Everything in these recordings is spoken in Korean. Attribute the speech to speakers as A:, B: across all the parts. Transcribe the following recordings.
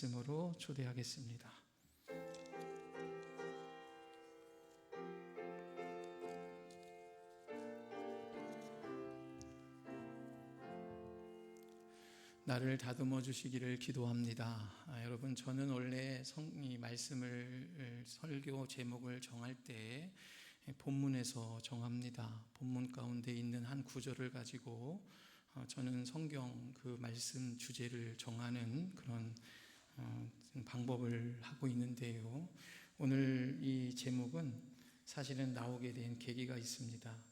A: 말씀으로 초대하겠습니다. 나를 다듬어 주시기를 기도합니다. 여러분, 저는 원래 이 말씀을 설교 제목을 정할 때 본문에서 정합니다. 본문 가운데 있는 한 구절을 가지고 저는 성경 그 말씀 주제를 정하는 그런 방법을 하고 있는데요. 오늘 이 제목은 사실은 나오게 된 계기가 있습니다.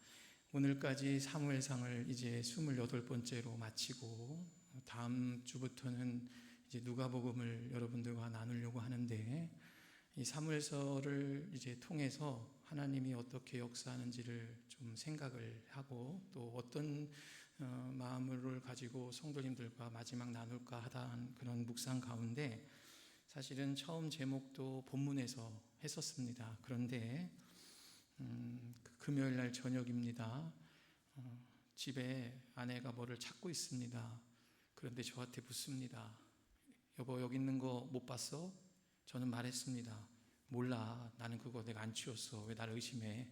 A: 오늘까지 사무엘상을 이제 28번째로 마치고 다음 주부터는 이제 누가복음을 여러분들과 나누려고 하는데, 이 사무엘서를 이제 통해서 하나님이 어떻게 역사하는지를 좀 생각을 하고, 또 어떤 마음을 가지고 성도님들과 마지막 나눌까 하다한 그런 묵상 가운데 사실은 처음 제목도 본문에서 했었습니다. 그런데 금요일 날 저녁입니다. 집에 아내가 뭐를 찾고 있습니다. 그런데 저한테 묻습니다. 여보, 여기 있는 거 못 봤어? 저는 말했습니다. 몰라, 나는 그거 내가 안 치웠어. 왜 나를 의심해?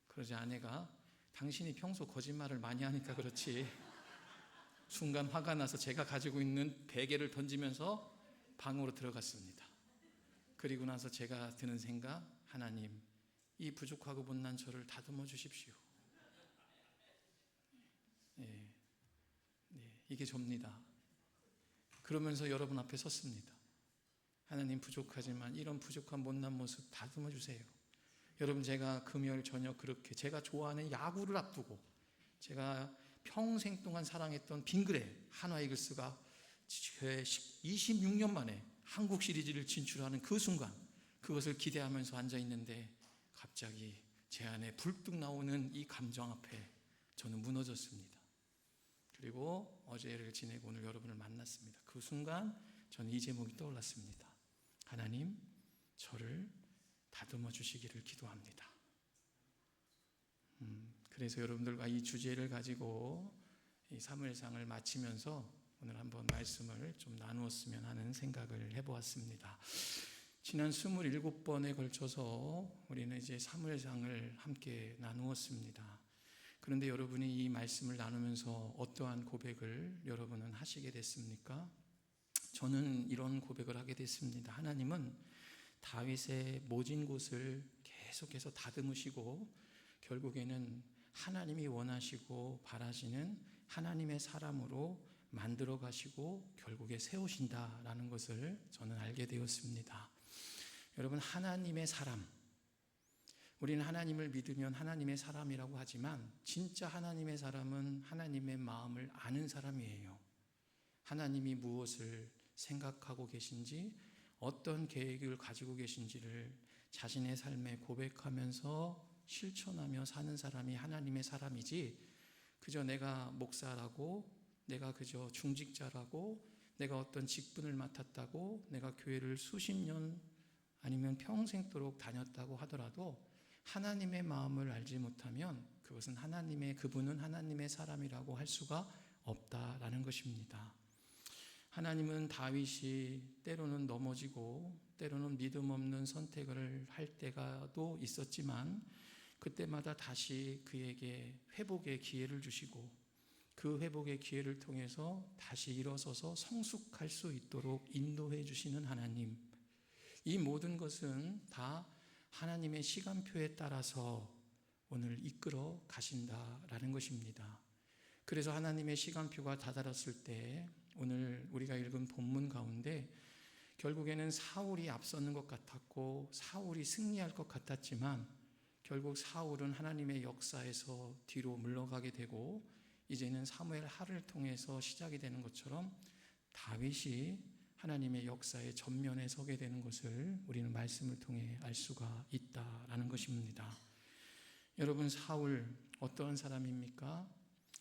A: 그러자 아내가, 당신이 평소 거짓말을 많이 하니까 그렇지. 순간 화가 나서 제가 가지고 있는 베개를 던지면서 방으로 들어갔습니다. 그리고 나서 제가 드는 생각, 하나님, 이 부족하고 못난 저를 다듬어 주십시오. 이게 접니다. 그러면서 여러분 앞에 섰습니다. 하나님, 부족하지만 이런 부족한 못난 모습 다듬어 주세요. 여러분, 제가 금요일 저녁 그렇게 제가 좋아하는 야구를 앞두고 제가 평생 동안 사랑했던 빙그레 한화이글스가 26년 만에 한국 시리즈를 진출하는 그 순간, 그것을 기대하면서 앉아있는데 갑자기 제 안에 불뚝 나오는 이 감정 앞에 저는 무너졌습니다. 그리고 어제를 지내고 오늘 여러분을 만났습니다. 그 순간 저는 이 제목이 떠올랐습니다. 하나님, 저를 다듬어 주시기를 기도합니다. 그래서 여러분들과 이 주제를 가지고 이 사무엘상을 마치면서 오늘 한번 말씀을 좀 나누었으면 하는 생각을 해보았습니다. 지난 27번에 걸쳐서 우리는 이제 사무엘상을 함께 나누었습니다. 그런데 여러분이 이 말씀을 나누면서 어떠한 고백을 여러분은 하시게 됐습니까? 저는 이런 고백을 하게 됐습니다. 하나님은 다윗의 모진 곳을 계속해서 다듬으시고 결국에는 하나님이 원하시고 바라시는 하나님의 사람으로 만들어 가시고 결국에 세우신다라는 것을 저는 알게 되었습니다. 여러분, 하나님의 사람, 우리는 하나님을 믿으면 하나님의 사람이라고 하지만 진짜 하나님의 사람은 하나님의 마음을 아는 사람이에요. 하나님이 무엇을 생각하고 계신지, 어떤 계획을 가지고 계신지를 자신의 삶에 고백하면서 실천하며 사는 사람이 하나님의 사람이지, 그저 내가 목사라고, 내가 그저 중직자라고, 내가 어떤 직분을 맡았다고, 내가 교회를 수십 년 아니면 평생도록 다녔다고 하더라도 하나님의 마음을 알지 못하면 그분은 하나님의 사람이라고 할 수가 없다라는 것입니다. 하나님은 다윗이 때로는 넘어지고 때로는 믿음 없는 선택을 할 때가도 있었지만 그때마다 다시 그에게 회복의 기회를 주시고 그 회복의 기회를 통해서 다시 일어서서 성숙할 수 있도록 인도해 주시는 하나님, 이 모든 것은 다 하나님의 시간표에 따라서 오늘 이끌어 가신다라는 것입니다. 그래서 하나님의 시간표가 다다랐을 때 오늘 우리가 읽은 본문 가운데 결국에는 사울이 앞서는 것 같았고 사울이 승리할 것 같았지만 결국 사울은 하나님의 역사에서 뒤로 물러가게 되고 이제는 사무엘 하를 통해서 시작이 되는 것처럼 다윗이 하나님의 역사의 전면에 서게 되는 것을 우리는 말씀을 통해 알 수가 있다라는 것입니다. 여러분, 사울 어떠한 사람입니까?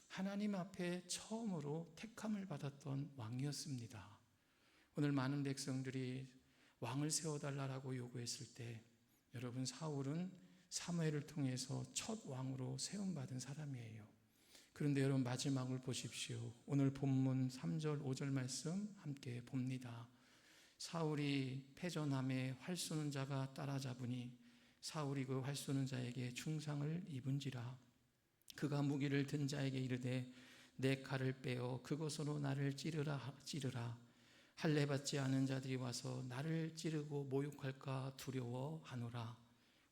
A: 하나님 앞에 처음으로 택함을 받았던 왕이었습니다. 오늘 많은 백성들이 왕을 세워달라고 요구했을 때 여러분, 사울은 사무엘을 통해서 첫 왕으로 세움받은 사람이에요. 그런데 여러분 마지막을 보십시오. 오늘 본문 3절 5절 말씀 함께 봅니다. 사울이 패전함에 활 쏘는 자가 따라잡으니 사울이 그 활 쏘는 자에게 중상을 입은지라. 그가 무기를 든 자에게 이르되 내 칼을 빼어 그것으로 나를 찌르라. 할례 받지 않은 자들이 와서 나를 찌르고 모욕할까 두려워하노라.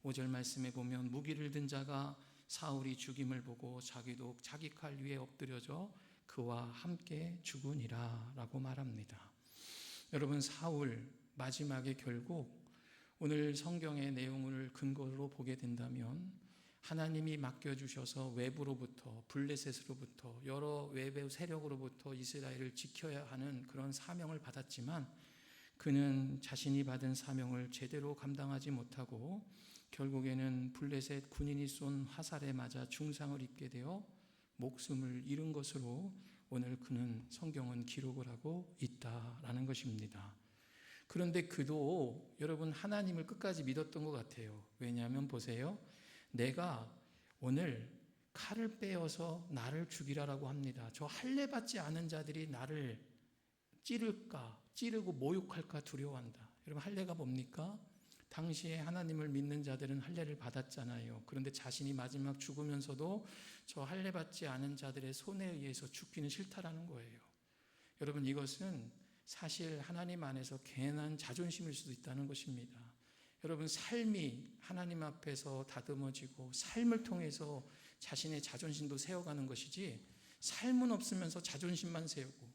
A: 5절 말씀에 보면 무기를 든 자가 사울이 죽임을 보고 자기도 자기 칼 위에 엎드려져 그와 함께 죽으니라 라고 말합니다. 여러분, 사울 마지막에 결국 오늘 성경의 내용을 근거로 보게 된다면 하나님이 맡겨주셔서 외부로부터 블레셋으로부터 여러 외부 세력으로부터 이스라엘을 지켜야 하는 그런 사명을 받았지만 그는 자신이 받은 사명을 제대로 감당하지 못하고 결국에는 블레셋 군인이 쏜 화살에 맞아 중상을 입게 되어 목숨을 잃은 것으로 오늘 그는 성경은 기록을 하고 있다라는 것입니다. 그런데 그도 여러분 하나님을 끝까지 믿었던 것 같아요. 왜냐하면 보세요. 내가 오늘 칼을 빼어서 나를 죽이라라고 합니다. 저 할례 받지 않은 자들이 나를 찌르고 모욕할까 두려워한다. 여러분, 할례가 뭡니까? 당시에 하나님을 믿는 자들은 할례를 받았잖아요. 그런데 자신이 마지막 죽으면서도 저 할례 받지 않은 자들의 손에 의해서 죽기는 싫다라는 거예요. 여러분, 이것은 사실 하나님 안에서 괜한 자존심일 수도 있다는 것입니다. 여러분, 삶이 하나님 앞에서 다듬어지고 삶을 통해서 자신의 자존심도 세워가는 것이지, 삶은 없으면서 자존심만 세우고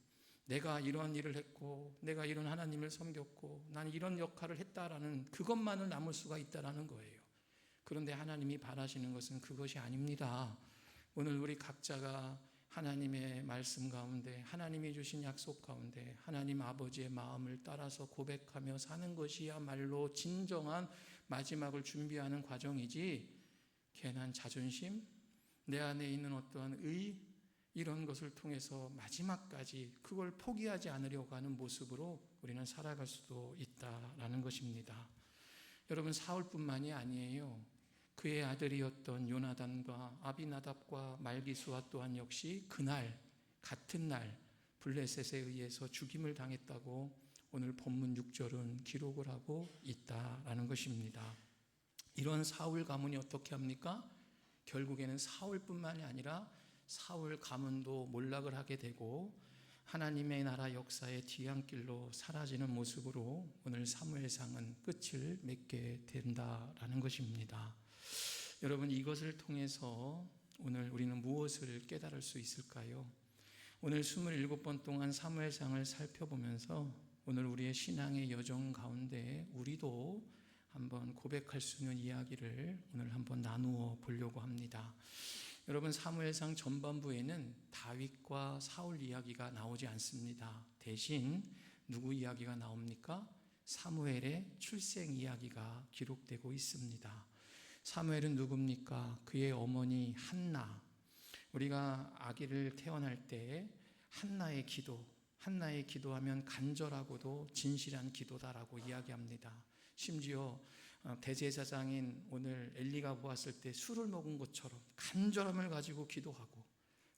A: 내가 이러한 일을 했고 내가 이런 하나님을 섬겼고 난 이런 역할을 했다라는 그것만을 남을 수가 있다라는 거예요. 그런데 하나님이 바라시는 것은 그것이 아닙니다. 오늘 우리 각자가 하나님의 말씀 가운데, 하나님이 주신 약속 가운데 하나님 아버지의 마음을 따라서 고백하며 사는 것이야말로 진정한 마지막을 준비하는 과정이지, 괜한 자존심, 내 안에 있는 어떠한 이런 것을 통해서 마지막까지 그걸 포기하지 않으려고 하는 모습으로 우리는 살아갈 수도 있다라는 것입니다. 여러분, 사울뿐만이 아니에요. 그의 아들이었던 요나단과 아비나답과 말기수와 또한 역시 그날 같은 날 블레셋에 의해서 죽임을 당했다고 오늘 본문 6절은 기록을 하고 있다라는 것입니다. 이런 사울 가문이 어떻게 합니까? 결국에는 사울뿐만이 아니라 사울 가문도 몰락을 하게 되고 하나님의 나라 역사의 뒤안길로 사라지는 모습으로 오늘 사무엘상은 끝을 맺게 된다라는 것입니다. 여러분, 이것을 통해서 오늘 우리는 무엇을 깨달을 수 있을까요? 오늘 27번 동안 사무엘상을 살펴보면서 오늘 우리의 신앙의 여정 가운데 우리도 한번 고백할 수 있는 이야기를 오늘 한번 나누어 보려고 합니다. 여러분, 사무엘상 전반부에는 다윗과 사울 이야기가 나오지 않습니다. 대신 누구 이야기가 나옵니까? 사무엘의 출생 이야기가 기록되고 있습니다. 사무엘은 누굽니까? 그의 어머니 한나. 우리가 아기를 태어날 때 한나의 기도하면 간절하고도 진실한 기도다라고 이야기합니다. 심지어 대제사장인 오늘 엘리가 보았을 때 술을 먹은 것처럼 간절함을 가지고 기도하고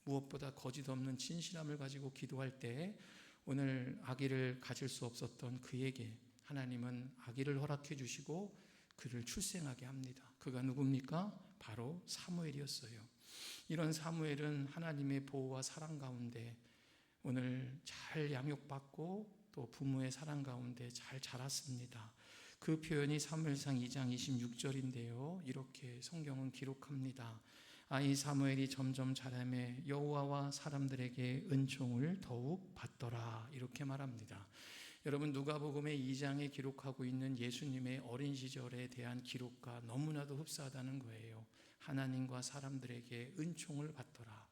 A: 무엇보다 거짓 없는 진실함을 가지고 기도할 때 오늘 아기를 가질 수 없었던 그에게 하나님은 아기를 허락해 주시고 그를 출생하게 합니다. 그가 누굽니까? 바로 사무엘이었어요. 이런 사무엘은 하나님의 보호와 사랑 가운데 오늘 잘 양육받고 또 부모의 사랑 가운데 잘 자랐습니다. 그 표현이 사무엘상 2장 26절인데요. 이렇게 성경은 기록합니다. 아이 사무엘이 점점 자라매 여호와와 사람들에게 은총을 더욱 받더라. 이렇게 말합니다. 여러분, 누가복음의 2장에 기록하고 있는 예수님의 어린 시절에 대한 기록과 너무나도 흡사하다는 거예요. 하나님과 사람들에게 은총을 받더라.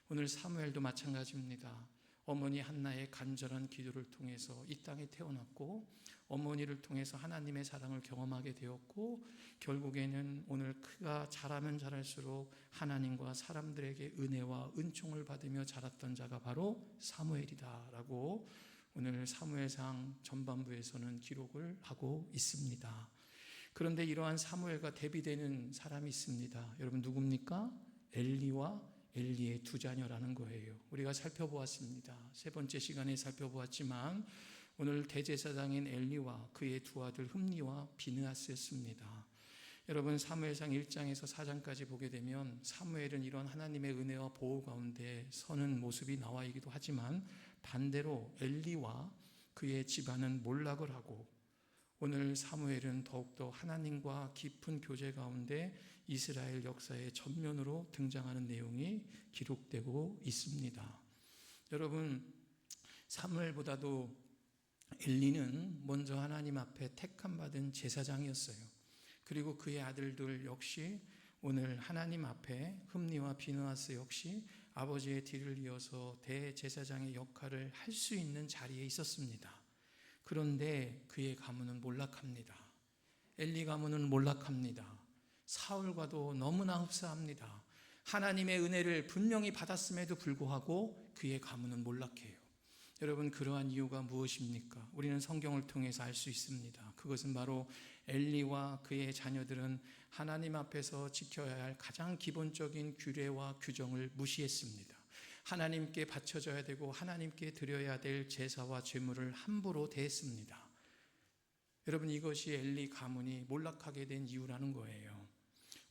A: 오늘 사무엘도 마찬가지입니다. 어머니 한나의 간절한 기도를 통해서 이 땅에 태어났고 어머니를 통해서 하나님의 사랑을 경험하게 되었고 결국에는 오늘 그가 자라면 자랄수록 하나님과 사람들에게 은혜와 은총을 받으며 자랐던 자가 바로 사무엘이다라고 오늘 사무엘상 전반부에서는 기록을 하고 있습니다. 그런데 이러한 사무엘과 대비되는 사람이 있습니다. 여러분, 누굽니까? 엘리와 엘리의 두 자녀라는 거예요. 우리가 살펴보았습니다. 세 번째 시간에 살펴보았지만 오늘 대제사장인 엘리와 그의 두 아들 흠니와 비느하스였습니다. 여러분, 사무엘상 1장에서 4장까지 보게 되면 사무엘은 이런 하나님의 은혜와 보호 가운데 서는 모습이 나와 있기도 하지만 반대로 엘리와 그의 집안은 몰락을 하고, 오늘 사무엘은 더욱더 하나님과 깊은 교제 가운데 이스라엘 역사의 전면으로 등장하는 내용이 기록되고 있습니다. 여러분, 사무엘보다도 엘리는 먼저 하나님 앞에 택함받은 제사장이었어요. 그리고 그의 아들들 역시 오늘 하나님 앞에 흠니와 비느하스 역시 아버지의 뒤를 이어서 대제사장의 역할을 할 수 있는 자리에 있었습니다. 그런데 그의 가문은 몰락합니다. 엘리 가문은 몰락합니다. 사울과도 너무나 흡사합니다. 하나님의 은혜를 분명히 받았음에도 불구하고 그의 가문은 몰락해요. 여러분, 그러한 이유가 무엇입니까? 우리는 성경을 통해서 알 수 있습니다. 그것은 바로 엘리와 그의 자녀들은 하나님 앞에서 지켜야 할 가장 기본적인 규례와 규정을 무시했습니다. 하나님께 바쳐져야 되고 하나님께 드려야 될 제사와 제물을 함부로 대했습니다. 여러분, 이것이 엘리 가문이 몰락하게 된 이유라는 거예요.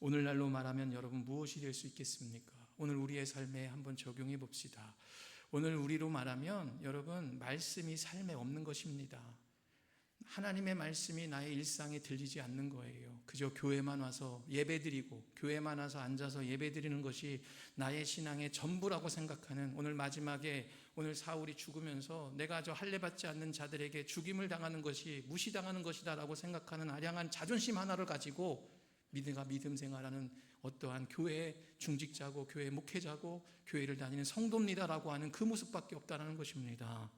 A: 오늘날로 말하면 여러분 무엇이 될 수 있겠습니까? 오늘 우리의 삶에 한번 적용해 봅시다. 오늘 우리로 말하면 여러분, 말씀이 삶에 없는 것입니다. 하나님의 말씀이 나의 일상에 들리지 않는 거예요. 그저 교회만 와서 예배드리고 교회만 와서 앉아서 예배드리는 것이 나의 신앙의 전부라고 생각하는, 오늘 마지막에 오늘 사울이 죽으면서 내가 저 할례받지 않는 자들에게 죽임을 당하는 것이 무시당하는 것이다 라고 생각하는 아량한 자존심 하나를 가지고 내가 믿음 생활하는 어떠한 교회 중직자고 교회 목회자고 교회를 다니는 성도입니다라고 하는 그 모습밖에 없다는 것입니다.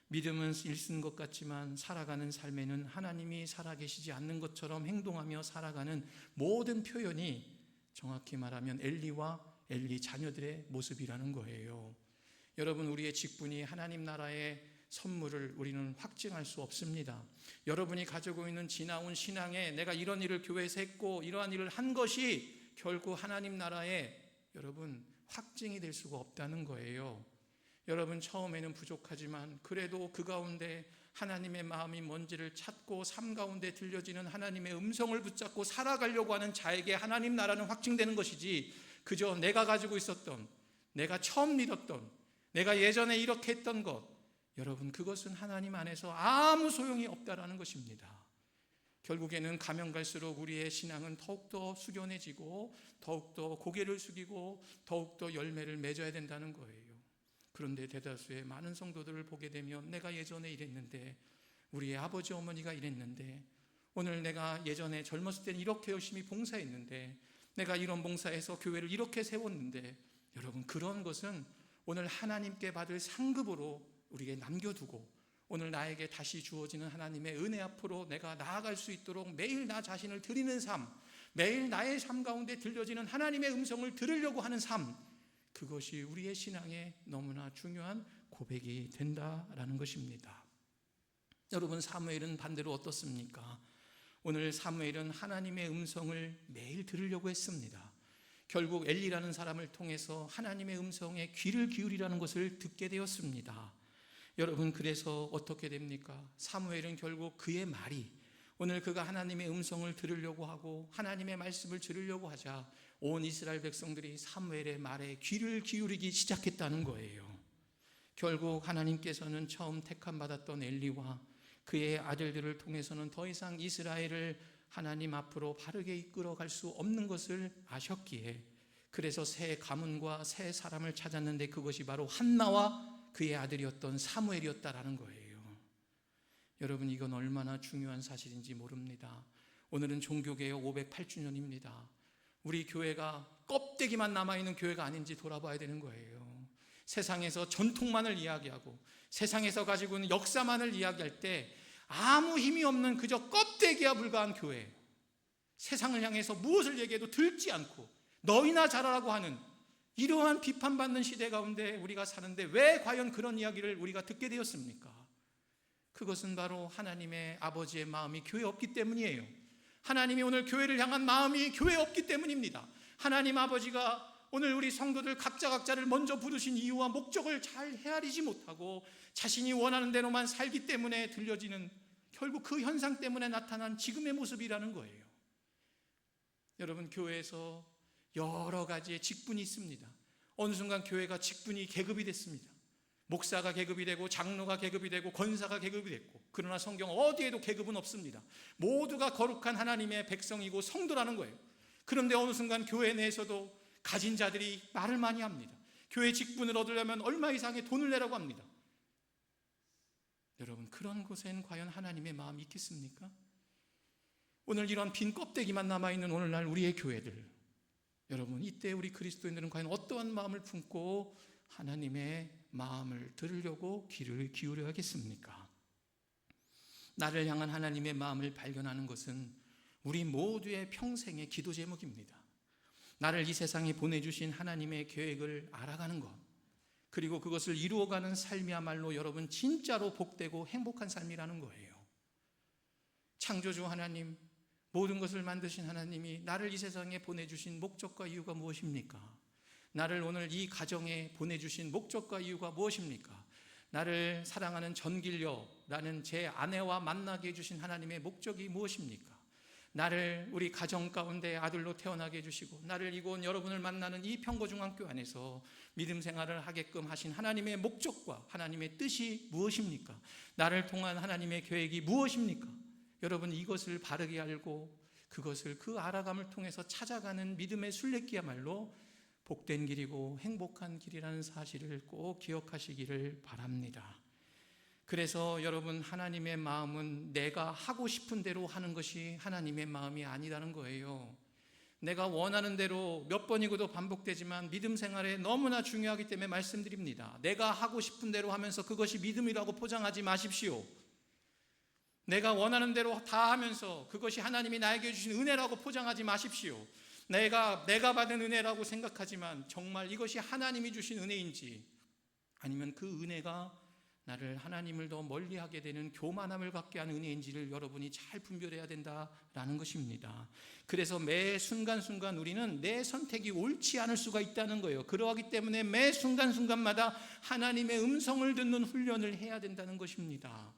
A: 믿음은 일쓴 것 같지만 살아가는 삶에는 하나님이 살아계시지 않는 것처럼 행동하며 살아가는 모든 표현이 정확히 말하면 엘리와 엘리 자녀들의 모습이라는 거예요. 여러분, 우리의 직분이 하나님 나라의 선물을 우리는 확증할 수 없습니다. 여러분이 가지고 있는 지나온 신앙에 내가 이런 일을 교회에서 했고 이러한 일을 한 것이 결국 하나님 나라의 여러분 확증이 될 수가 없다는 거예요. 여러분, 처음에는 부족하지만 그래도 그 가운데 하나님의 마음이 뭔지를 찾고 삶 가운데 들려지는 하나님의 음성을 붙잡고 살아가려고 하는 자에게 하나님 나라는 확증되는 것이지, 그저 내가 가지고 있었던, 내가 처음 믿었던, 내가 예전에 이렇게 했던 것, 여러분 그것은 하나님 안에서 아무 소용이 없다라는 것입니다. 결국에는 가면 갈수록 우리의 신앙은 더욱더 숙연해지고 더욱더 고개를 숙이고 더욱더 열매를 맺어야 된다는 거예요. 그런데 대다수의 많은 성도들을 보게 되면 내가 예전에 이랬는데, 우리의 아버지 어머니가 이랬는데, 오늘 내가 예전에 젊었을 때는 이렇게 열심히 봉사했는데, 내가 이런 봉사해서 교회를 이렇게 세웠는데, 여러분 그런 것은 오늘 하나님께 받을 상급으로 우리에게 남겨두고 오늘 나에게 다시 주어지는 하나님의 은혜 앞으로 내가 나아갈 수 있도록 매일 나 자신을 드리는 삶, 매일 나의 삶 가운데 들려지는 하나님의 음성을 들으려고 하는 삶, 그것이 우리의 신앙에 너무나 중요한 고백이 된다라는 것입니다. 여러분, 사무엘은 반대로 어떻습니까? 오늘 사무엘은 하나님의 음성을 매일 들으려고 했습니다. 결국 엘리라는 사람을 통해서 하나님의 음성에 귀를 기울이라는 것을 듣게 되었습니다. 여러분, 그래서 어떻게 됩니까? 사무엘은 결국 그의 말이, 오늘 그가 하나님의 음성을 들으려고 하고 하나님의 말씀을 들으려고 하자 온 이스라엘 백성들이 사무엘의 말에 귀를 기울이기 시작했다는 거예요. 결국 하나님께서는 처음 택함받았던 엘리와 그의 아들들을 통해서는 더 이상 이스라엘을 하나님 앞으로 바르게 이끌어갈 수 없는 것을 아셨기에, 그래서 새 가문과 새 사람을 찾았는데 그것이 바로 한나와 그의 아들이었던 사무엘이었다라는 거예요. 여러분, 이건 얼마나 중요한 사실인지 모릅니다. 오늘은 종교개혁 508주년입니다. 우리 교회가 껍데기만 남아있는 교회가 아닌지 돌아봐야 되는 거예요. 세상에서 전통만을 이야기하고 세상에서 가지고 있는 역사만을 이야기할 때 아무 힘이 없는 그저 껍데기와 불과한 교회, 세상을 향해서 무엇을 얘기해도 들지 않고 너희나 잘하라고 하는 이러한 비판받는 시대 가운데 우리가 사는데 왜 과연 그런 이야기를 우리가 듣게 되었습니까? 그것은 바로 하나님의 아버지의 마음이 교회에 없기 때문이에요. 하나님이 오늘 교회를 향한 마음이 교회에 없기 때문입니다. 하나님 아버지가 오늘 우리 성도들 각자를 먼저 부르신 이유와 목적을 잘 헤아리지 못하고 자신이 원하는 대로만 살기 때문에 들려지는, 결국 그 현상 때문에 나타난 지금의 모습이라는 거예요. 여러분, 교회에서 여러 가지의 직분이 있습니다. 어느 순간 교회가 직분이 계급이 됐습니다. 목사가 계급이 되고 장로가 계급이 되고 권사가 계급이 됐고, 그러나 성경 어디에도 계급은 없습니다. 모두가 거룩한 하나님의 백성이고 성도라는 거예요. 그런데 어느 순간 교회 내에서도 가진 자들이 말을 많이 합니다. 교회 직분을 얻으려면 얼마 이상의 돈을 내라고 합니다. 여러분, 그런 곳엔 과연 하나님의 마음이 있겠습니까? 오늘 이런 빈 껍데기만 남아있는 오늘날 우리의 교회들, 여러분, 이때 우리 그리스도인들은 과연 어떠한 마음을 품고 하나님의 마음을 들으려고 귀를 기울여야겠습니까? 나를 향한 하나님의 마음을 발견하는 것은 우리 모두의 평생의 기도 제목입니다. 나를 이 세상에 보내주신 하나님의 계획을 알아가는 것, 그리고 그것을 이루어가는 삶이야말로 여러분 진짜로 복되고 행복한 삶이라는 거예요. 창조주 하나님, 모든 것을 만드신 하나님이 나를 이 세상에 보내주신 목적과 이유가 무엇입니까? 나를 오늘 이 가정에 보내주신 목적과 이유가 무엇입니까? 나를 사랑하는 전길녀라는 제 아내와 만나게 해주신 하나님의 목적이 무엇입니까? 나를 우리 가정 가운데 아들로 태어나게 해주시고 나를 이곳 여러분을 만나는 이 평거중앙교 안에서 믿음 생활을 하게끔 하신 하나님의 목적과 하나님의 뜻이 무엇입니까? 나를 통한 하나님의 계획이 무엇입니까? 여러분, 이것을 바르게 알고 그것을 그 알아감을 통해서 찾아가는 믿음의 순례길이야말로 복된 길이고 행복한 길이라는 사실을 꼭 기억하시기를 바랍니다. 그래서 여러분, 하나님의 마음은 내가 하고 싶은 대로 하는 것이 하나님의 마음이 아니라는 거예요. 내가 원하는 대로 몇 번이고도 반복되지만 믿음 생활에 너무나 중요하기 때문에 말씀드립니다. 내가 하고 싶은 대로 하면서 그것이 믿음이라고 포장하지 마십시오. 내가 원하는 대로 다 하면서 그것이 하나님이 나에게 주신 은혜라고 포장하지 마십시오. 내가 받은 은혜라고 생각하지만 정말 이것이 하나님이 주신 은혜인지, 아니면 그 은혜가 나를 하나님을 더 멀리하게 되는 교만함을 갖게 하는 은혜인지를 여러분이 잘 분별해야 된다라는 것입니다. 그래서 매 순간순간 우리는 내 선택이 옳지 않을 수가 있다는 거예요. 그러하기 때문에 매 순간순간마다 하나님의 음성을 듣는 훈련을 해야 된다는 것입니다.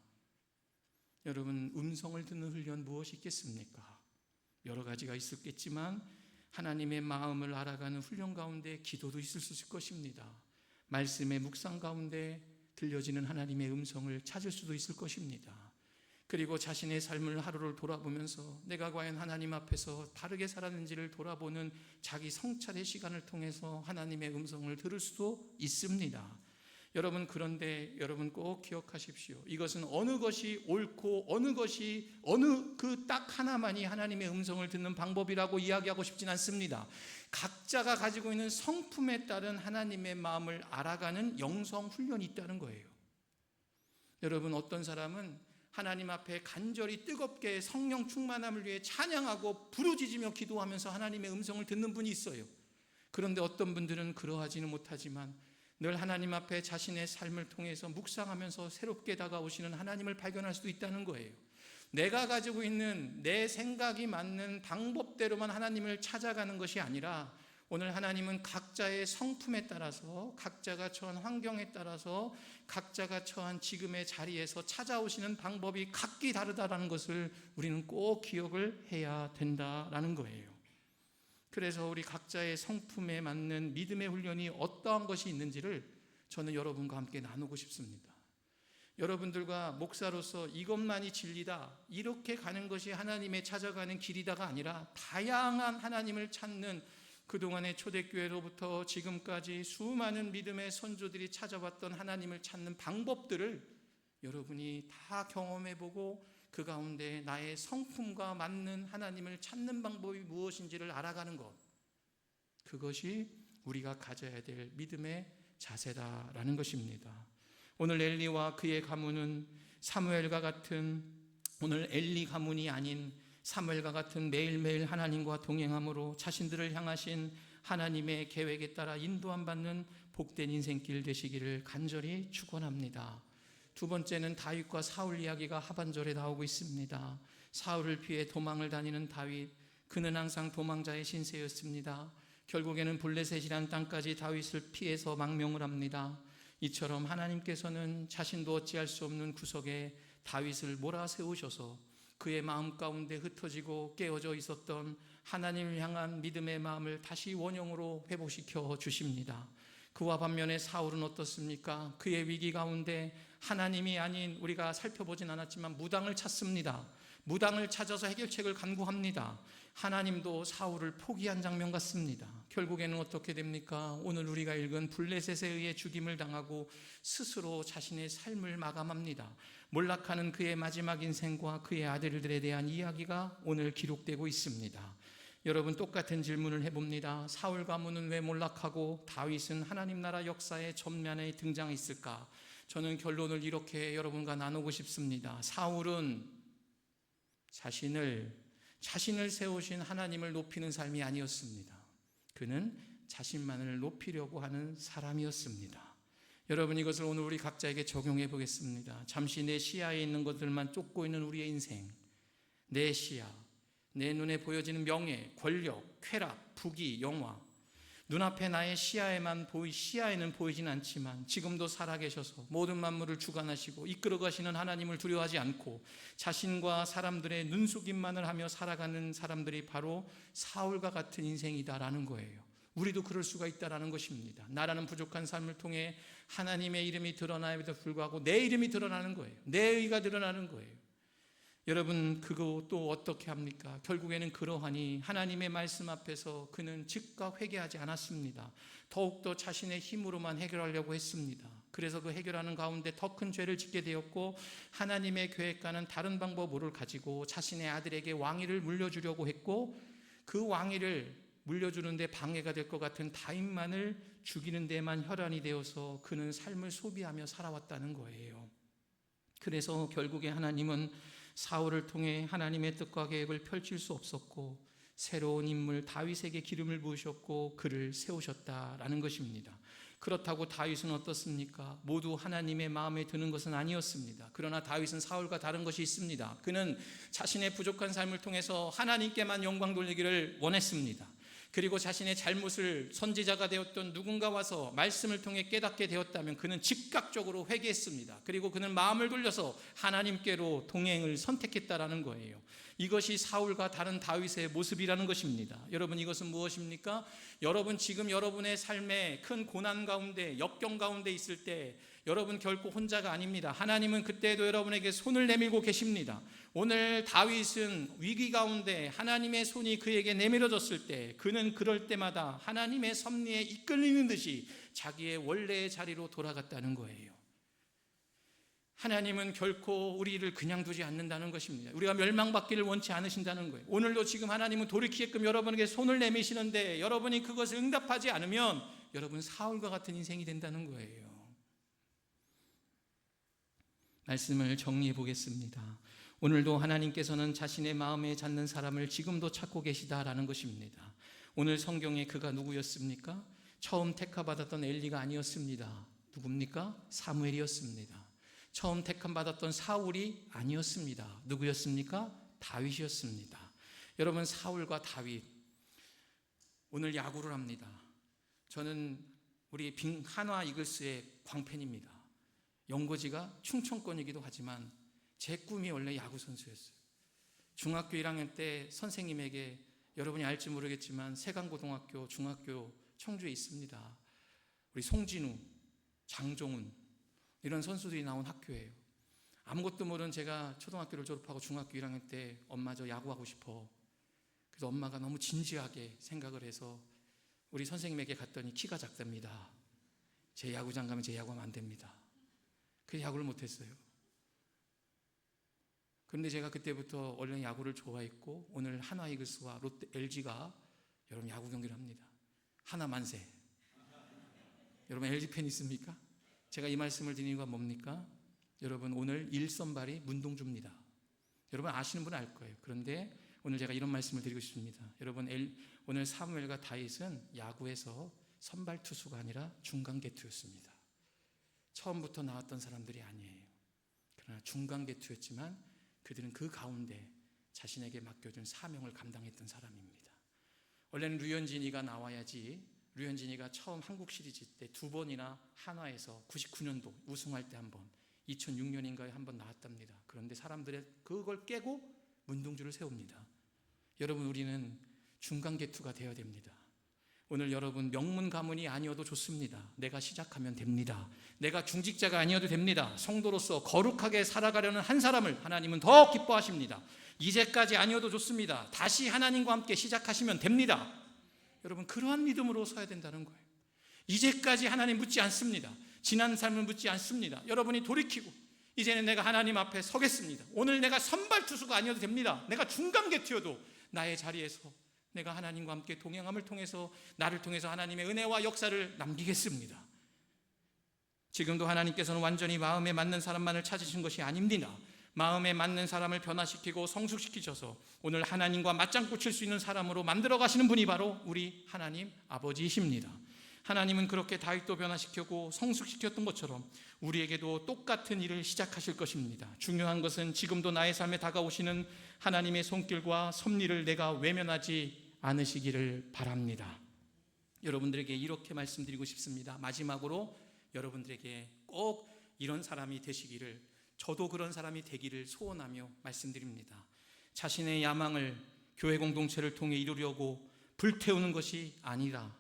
A: 여러분, 음성을 듣는 훈련 무엇이 있겠습니까? 여러 가지가 있었겠지만 하나님의 마음을 알아가는 훈련 가운데 기도도 있을 수 있을 것입니다. 말씀의 묵상 가운데 들려지는 하나님의 음성을 찾을 수도 있을 것입니다. 그리고 자신의 삶을 하루를 돌아보면서 내가 과연 하나님 앞에서 바르게 살았는지를 돌아보는 자기 성찰의 시간을 통해서 하나님의 음성을 들을 수도 있습니다. 여러분, 그런데 여러분 꼭 기억하십시오. 이것은 어느 것이 옳고 어느 그 딱 하나만이 하나님의 음성을 듣는 방법이라고 이야기하고 싶진 않습니다. 각자가 가지고 있는 성품에 따른 하나님의 마음을 알아가는 영성 훈련이 있다는 거예요. 여러분, 어떤 사람은 하나님 앞에 간절히 뜨겁게 성령 충만함을 위해 찬양하고 부르짖으며 기도하면서 하나님의 음성을 듣는 분이 있어요. 그런데 어떤 분들은 그러하지는 못하지만 늘 하나님 앞에 자신의 삶을 통해서 묵상하면서 새롭게 다가오시는 하나님을 발견할 수도 있다는 거예요. 내가 가지고 있는 내 생각이 맞는 방법대로만 하나님을 찾아가는 것이 아니라 오늘 하나님은 각자의 성품에 따라서, 각자가 처한 환경에 따라서, 각자가 처한 지금의 자리에서 찾아오시는 방법이 각기 다르다는 것을 우리는 꼭 기억을 해야 된다라는 거예요. 그래서 우리 각자의 성품에 맞는 믿음의 훈련이 어떠한 것이 있는지를 저는 여러분과 함께 나누고 싶습니다. 여러분들과 목사로서 이것만이 진리다, 이렇게 가는 것이 하나님의 찾아가는 길이다가 아니라 다양한 하나님을 찾는, 그동안의 초대교회로부터 지금까지 수많은 믿음의 선조들이 찾아왔던 하나님을 찾는 방법들을 여러분이 다 경험해보고 그 가운데 나의 성품과 맞는 하나님을 찾는 방법이 무엇인지를 알아가는 것, 그것이 우리가 가져야 될 믿음의 자세다라는 것입니다. 오늘 엘리와 그의 가문은 사무엘과 같은, 오늘 엘리 가문이 아닌 사무엘과 같은 매일매일 하나님과 동행함으로 자신들을 향하신 하나님의 계획에 따라 인도함 받는 복된 인생길 되시기를 간절히 축원합니다. 두 번째는 다윗과 사울 이야기가 하반절에 나오고 있습니다. 사울을 피해 도망을 다니는 다윗, 그는 항상 도망자의 신세였습니다. 결국에는 블레셋이란 땅까지 다윗을 피해서 망명을 합니다. 이처럼 하나님께서는 자신도 어찌할 수 없는 구석에 다윗을 몰아세우셔서 그의 마음 가운데 흩어지고 깨어져 있었던 하나님을 향한 믿음의 마음을 다시 원형으로 회복시켜 주십니다. 그와 반면에 사울은 어떻습니까? 그의 위기 가운데 하나님이 아닌, 우리가 살펴보진 않았지만 무당을 찾습니다. 무당을 찾아서 해결책을 간구합니다. 하나님도 사울을 포기한 장면 같습니다. 결국에는 어떻게 됩니까? 오늘 우리가 읽은 블레셋에 의해 죽임을 당하고 스스로 자신의 삶을 마감합니다. 몰락하는 그의 마지막 인생과 그의 아들들에 대한 이야기가 오늘 기록되고 있습니다. 여러분, 똑같은 질문을 해봅니다. 사울 가문은 왜 몰락하고 다윗은 하나님 나라 역사의 전면에 등장했을까? 저는 결론을 이렇게 여러분과 나누고 싶습니다. 사울은 자신을 세우신 하나님을 높이는 삶이 아니었습니다. 그는 자신만을 높이려고 하는 사람이었습니다. 여러분, 이것을 오늘 우리 각자에게 적용해 보겠습니다. 잠시 내 시야에 있는 것들만 쫓고 있는 우리의 인생, 내 시야, 내 눈에 보여지는 명예, 권력, 쾌락, 부귀, 영화, 눈앞에 나의 시야에는 보이진 않지만 지금도 살아계셔서 모든 만물을 주관하시고 이끌어가시는 하나님을 두려워하지 않고 자신과 사람들의 눈속임만을 하며 살아가는 사람들이 바로 사울과 같은 인생이다라는 거예요. 우리도 그럴 수가 있다라는 것입니다. 나라는 부족한 삶을 통해 하나님의 이름이 드러나에도 불구하고 내 이름이 드러나는 거예요. 내 의가 드러나는 거예요. 여러분, 그거 또 어떻게 합니까? 결국에는 그러하니 하나님의 말씀 앞에서 그는 즉각 회개하지 않았습니다. 더욱더 자신의 힘으로만 해결하려고 했습니다. 그래서 그 해결하는 가운데 더 큰 죄를 짓게 되었고, 하나님의 계획과는 다른 방법을 가지고 자신의 아들에게 왕위를 물려주려고 했고, 그 왕위를 물려주는데 방해가 될 것 같은 다윗만을 죽이는 데만 혈안이 되어서 그는 삶을 소비하며 살아왔다는 거예요. 그래서 결국에 하나님은 사울을 통해 하나님의 뜻과 계획을 펼칠 수 없었고 새로운 인물 다윗에게 기름을 부으셨고 그를 세우셨다라는 것입니다. 그렇다고 다윗은 어떻습니까? 모두 하나님의 마음에 드는 것은 아니었습니다. 그러나 다윗은 사울과 다른 것이 있습니다. 그는 자신의 부족한 삶을 통해서 하나님께만 영광 돌리기를 원했습니다. 그리고 자신의 잘못을 선지자가 되었던 누군가 와서 말씀을 통해 깨닫게 되었다면 그는 즉각적으로 회개했습니다. 그리고 그는 마음을 돌려서 하나님께로 동행을 선택했다라는 거예요. 이것이 사울과 다른 다윗의 모습이라는 것입니다. 여러분, 이것은 무엇입니까? 여러분, 지금 여러분의 삶에 큰 고난 가운데, 역경 가운데 있을 때 여러분 결코 혼자가 아닙니다. 하나님은 그때도 여러분에게 손을 내밀고 계십니다. 오늘 다윗은 위기 가운데 하나님의 손이 그에게 내밀어졌을 때 그는 그럴 때마다 하나님의 섭리에 이끌리는 듯이 자기의 원래의 자리로 돌아갔다는 거예요. 하나님은 결코 우리를 그냥 두지 않는다는 것입니다. 우리가 멸망받기를 원치 않으신다는 거예요. 오늘도 지금 하나님은 돌이키게끔 여러분에게 손을 내미시는데 여러분이 그것을 응답하지 않으면 여러분 사울과 같은 인생이 된다는 거예요. 말씀을 정리해 보겠습니다. 오늘도 하나님께서는 자신의 마음에 찾는 사람을 지금도 찾고 계시다라는 것입니다. 오늘 성경에 그가 누구였습니까? 처음 택함받았던 엘리가 아니었습니다. 누굽니까? 사무엘이었습니다. 처음 택함받았던 사울이 아니었습니다. 누구였습니까? 다윗이었습니다. 여러분, 사울과 다윗, 오늘 야구를 합니다. 저는 우리 한화 이글스의 광팬입니다. 연고지가 충청권이기도 하지만 제 꿈이 원래 야구 선수였어요. 중학교 1학년 때 선생님에게, 여러분이 알지 모르겠지만 세강고등학교 중학교 청주에 있습니다. 우리 송진우, 장종훈 이런 선수들이 나온 학교예요. 아무것도 모르는 제가 초등학교를 졸업하고 중학교 1학년 때 엄마 저 야구하고 싶어. 그래서 엄마가 너무 진지하게 생각을 해서 우리 선생님에게 갔더니 키가 작답니다. 제 야구장 가면 제 야구하면 안 됩니다. 그래서 야구를 못했어요. 그런데 제가 그때부터 원래 야구를 좋아했고 오늘 한화 이글스와 롯데 LG가 여러분 야구 경기를 합니다. 하나 만세. 여러분 LG 팬 있습니까? 제가 이 말씀을 드리는 건 뭡니까? 여러분 오늘 1선발이 문동주입니다. 여러분 아시는 분은 알 거예요. 그런데 오늘 제가 이런 말씀을 드리고 싶습니다. 여러분 오늘 사무엘과 다윗은 야구에서 선발 투수가 아니라 중간개투였습니다. 처음부터 나왔던 사람들이 아니에요. 그러나 중간개투였지만 그들은 그 가운데 자신에게 맡겨준 사명을 감당했던 사람입니다. 원래는 류현진이가 나와야지. 류현진이가 처음 한국 시리즈 때 2번이나 한화에서 99년도 우승할 때 한 번, 2006년인가에 한 번 나왔답니다. 그런데 사람들이 그걸 깨고 문둥주를 세웁니다. 여러분, 우리는 중간개투가 되어야 됩니다. 오늘 여러분, 명문 가문이 아니어도 좋습니다. 내가 시작하면 됩니다. 내가 중직자가 아니어도 됩니다. 성도로서 거룩하게 살아가려는 한 사람을 하나님은 더 기뻐하십니다. 이제까지 아니어도 좋습니다. 다시 하나님과 함께 시작하시면 됩니다. 여러분, 그러한 믿음으로 서야 된다는 거예요. 이제까지 하나님 묻지 않습니다. 지난 삶을 묻지 않습니다. 여러분이 돌이키고 이제는 내가 하나님 앞에 서겠습니다. 오늘 내가 선발 투수가 아니어도 됩니다. 내가 중간개투여도 나의 자리에서 내가 하나님과 함께 동행함을 통해서 나를 통해서 하나님의 은혜와 역사를 남기겠습니다. 지금도 하나님께서는 완전히 마음에 맞는 사람만을 찾으신 것이 아닙니다. 마음에 맞는 사람을 변화시키고 성숙시키셔서 오늘 하나님과 맞장구 칠 수 있는 사람으로 만들어 가시는 분이 바로 우리 하나님 아버지이십니다. 하나님은 그렇게 다윗도 변화시켰고 성숙시켰던 것처럼 우리에게도 똑같은 일을 시작하실 것입니다. 중요한 것은 지금도 나의 삶에 다가오시는 하나님의 손길과 섭리를 내가 외면하지 않으시기를 바랍니다. 여러분들에게 이렇게 말씀드리고 싶습니다. 마지막으로 여러분들에게 꼭 이런 사람이 되시기를, 저도 그런 사람이 되기를 소원하며 말씀드립니다. 자신의 야망을 교회 공동체를 통해 이루려고 불태우는 것이 아니라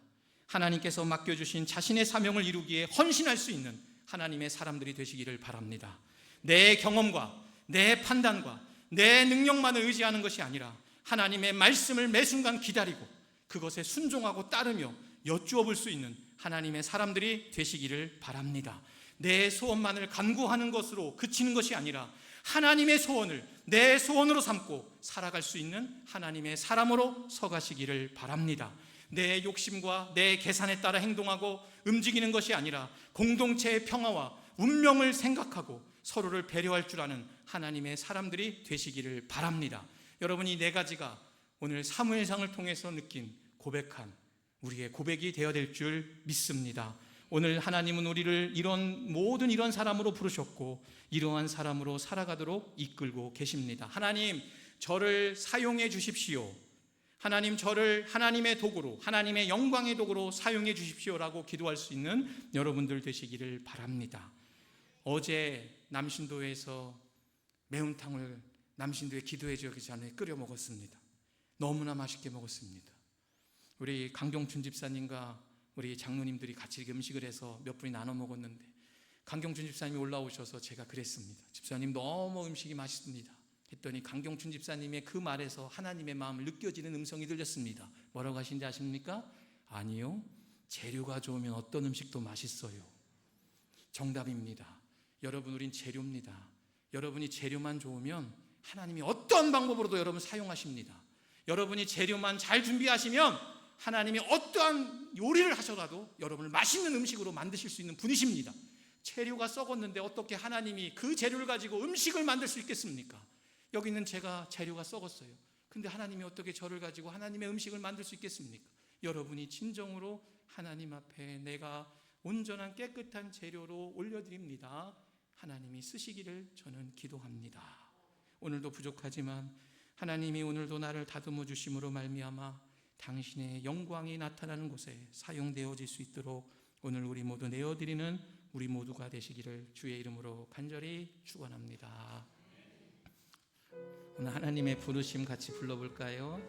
A: 하나님께서 맡겨주신 자신의 사명을 이루기에 헌신할 수 있는 하나님의 사람들이 되시기를 바랍니다. 내 경험과 내 판단과 내 능력만을 의지하는 것이 아니라 하나님의 말씀을 매 순간 기다리고 그것에 순종하고 따르며 여쭈어 볼 수 있는 하나님의 사람들이 되시기를 바랍니다. 내 소원만을 간구하는 것으로 그치는 것이 아니라 하나님의 소원을 내 소원으로 삼고 살아갈 수 있는 하나님의 사람으로 서가시기를 바랍니다. 내 욕심과 내 계산에 따라 행동하고 움직이는 것이 아니라 공동체의 평화와 운명을 생각하고 서로를 배려할 줄 아는 하나님의 사람들이 되시기를 바랍니다. 여러분이 네 가지가 오늘 사무엘상을 통해서 느낀 고백한 우리의 고백이 되어야 될 줄 믿습니다. 오늘 하나님은 우리를 모든 이런 사람으로 부르셨고 이러한 사람으로 살아가도록 이끌고 계십니다. 하나님, 저를 사용해 주십시오. 하나님, 저를 하나님의 도구로, 하나님의 영광의 도구로 사용해 주십시오라고 기도할 수 있는 여러분들 되시기를 바랍니다. 어제 남신도에서 매운탕을 남신도에 기도해 주기 전에 끓여 먹었습니다. 너무나 맛있게 먹었습니다. 우리 강경춘 집사님과 우리 장로님들이 같이 음식을 해서 몇 분이 나눠 먹었는데 강경춘 집사님이 올라오셔서 제가 그랬습니다. 집사님, 너무 음식이 맛있습니다 했더니 강경춘 집사님의 그 말에서 하나님의 마음을 느껴지는 음성이 들렸습니다. 뭐라고 하신지 아십니까? 아니요, 재료가 좋으면 어떤 음식도 맛있어요. 정답입니다. 여러분, 우린 재료입니다. 여러분이 재료만 좋으면 하나님이 어떤 방법으로도 여러분 사용하십니다. 여러분이 재료만 잘 준비하시면 하나님이 어떠한 요리를 하셔도 여러분을 맛있는 음식으로 만드실 수 있는 분이십니다. 재료가 썩었는데 어떻게 하나님이 그 재료를 가지고 음식을 만들 수 있겠습니까? 여기 있는 제가 재료가 썩었어요. 근데 하나님이 어떻게 저를 가지고 하나님의 음식을 만들 수 있겠습니까? 여러분이 진정으로 하나님 앞에 내가 온전한 깨끗한 재료로 올려드립니다. 하나님이 쓰시기를 저는 기도합니다. 오늘도 부족하지만 하나님이 오늘도 나를 다듬어 주심으로 말미암아 당신의 영광이 나타나는 곳에 사용되어질 수 있도록 오늘 우리 모두 내어드리는 우리 모두가 되시기를 주의 이름으로 간절히 축원합니다. 오늘 하나님의 부르심 같이 불러볼까요?